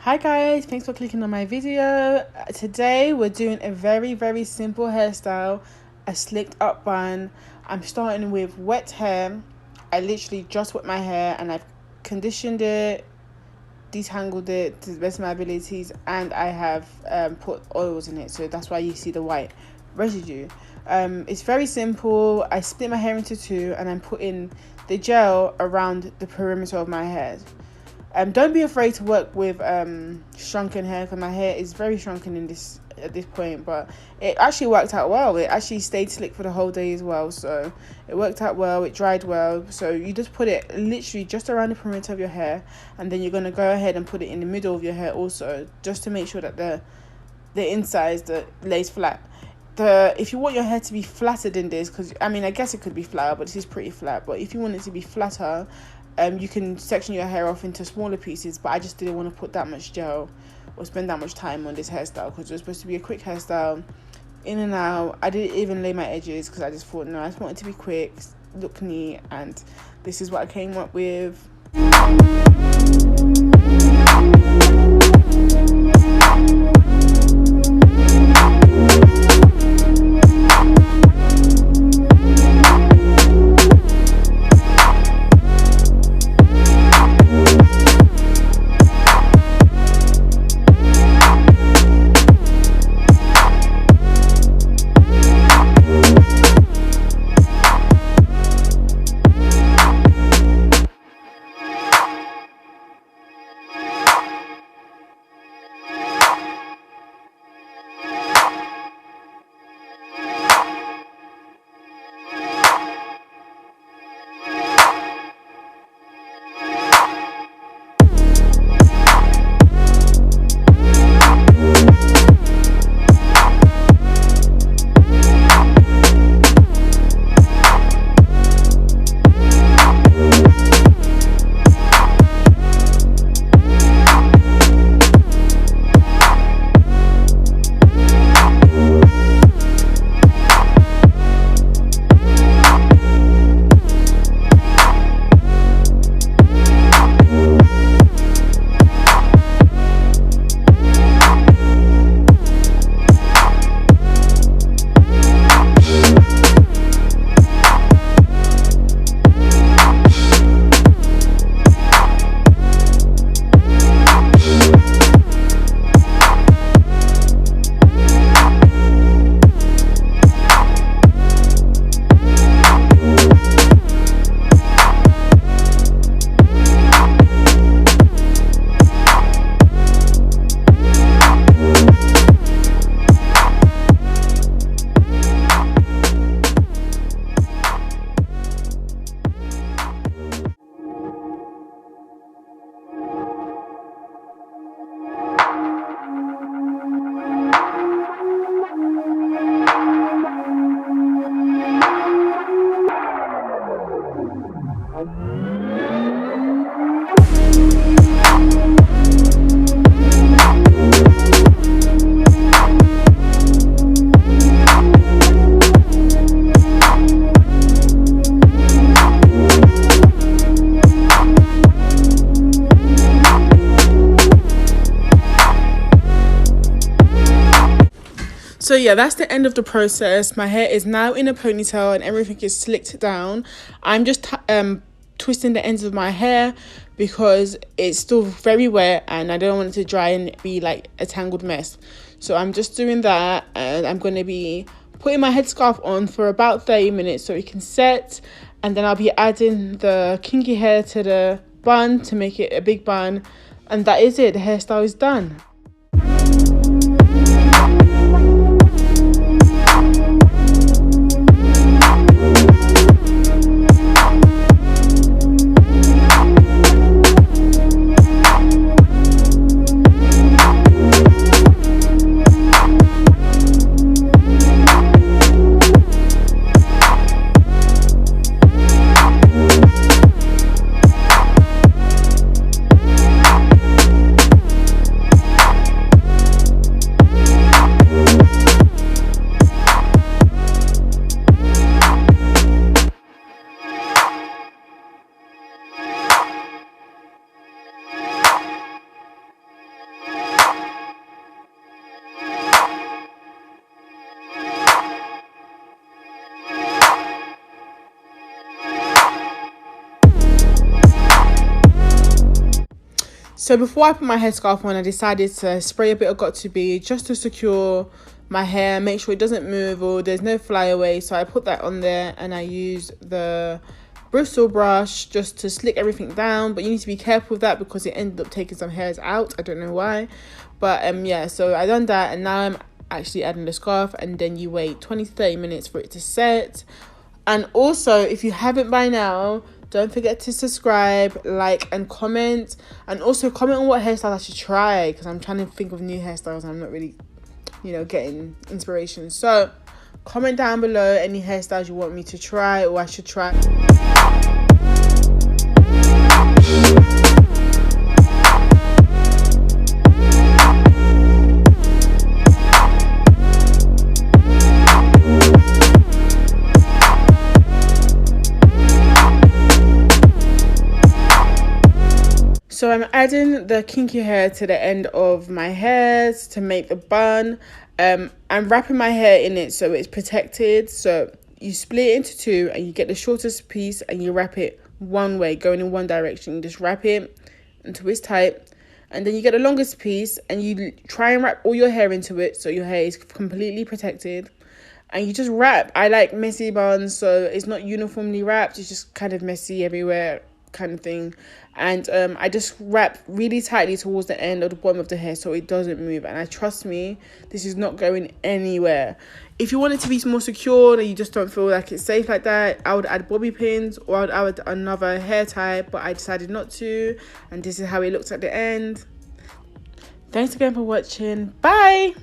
Hi guys, thanks for clicking on my video. Today we're doing a very simple hairstyle, a slicked up bun. I'm starting with wet hair. I literally just wet my hair and I've conditioned it, detangled it to the best of my abilities, and I have put oils in it, so that's why you see the white residue. It's very simple. I split my hair into two and I'm putting the gel around the perimeter of my hair. Don't be afraid to work with shrunken hair, because my hair is very shrunken at this point, but it actually worked out well. It actually stayed slick for the whole day as well, so it worked out well. It dried well, so you just put it literally just around the perimeter of your hair, and then you're going to go ahead and put it in the middle of your hair also, just to make sure that the inside lays flat. If you want your hair to be flatter than this, because I guess it could be flatter, but this is pretty flat, but if you want it to be flatter, you can section your hair off into smaller pieces, but I just didn't want to put that much gel or spend that much time on this hairstyle, because it was supposed to be a quick hairstyle, in and out. I didn't even lay my edges because I just thought, no, I just wanted to be quick, look neat, and this is what I came up with. So yeah, that's the end of the process. My hair is now in a ponytail and everything is slicked down. I'm just twisting the ends of my hair because it's still very wet and I don't want it to dry and be like a tangled mess. So I'm just doing that, and I'm going to be putting my headscarf on for about 30 minutes so it can set, and then I'll be adding the kinky hair to the bun to make it a big bun, and that is it. The hairstyle is done. So before I put my headscarf on, I decided to spray a bit of Got2b just to secure my hair, make sure it doesn't move or there's no flyaway. So I put that on there, and I used the bristle brush just to slick everything down. But you need to be careful with that because it ended up taking some hairs out. I don't know why, but yeah, so I done that, and now I'm actually adding the scarf, and then you wait 20 to 30 minutes for it to set. And also, if you haven't by now, don't forget to subscribe, like, and comment. And also comment on what hairstyle I should try, because I'm trying to think of new hairstyles and I'm not really, getting inspiration. So comment down below any hairstyles you want me to try or I should try. So I'm adding the kinky hair to the end of my hairs to make the bun. I'm wrapping my hair in it so it's protected. So you split it into two and you get the shortest piece and you wrap it one way, going in one direction. You just wrap it until it's tight. And then you get the longest piece and you try and wrap all your hair into it so your hair is completely protected. And you just wrap. I like messy buns, so it's not uniformly wrapped. It's just kind of messy everywhere kind of thing. And I just wrap really tightly towards the end of the bottom of the hair so it doesn't move. And I trust me, this is not going anywhere. If you want it to be more secure and you just don't feel like it's safe like that, I would add bobby pins or I would add another hair tie, but I decided not to. And this is how it looks at the end. Thanks again for watching. Bye.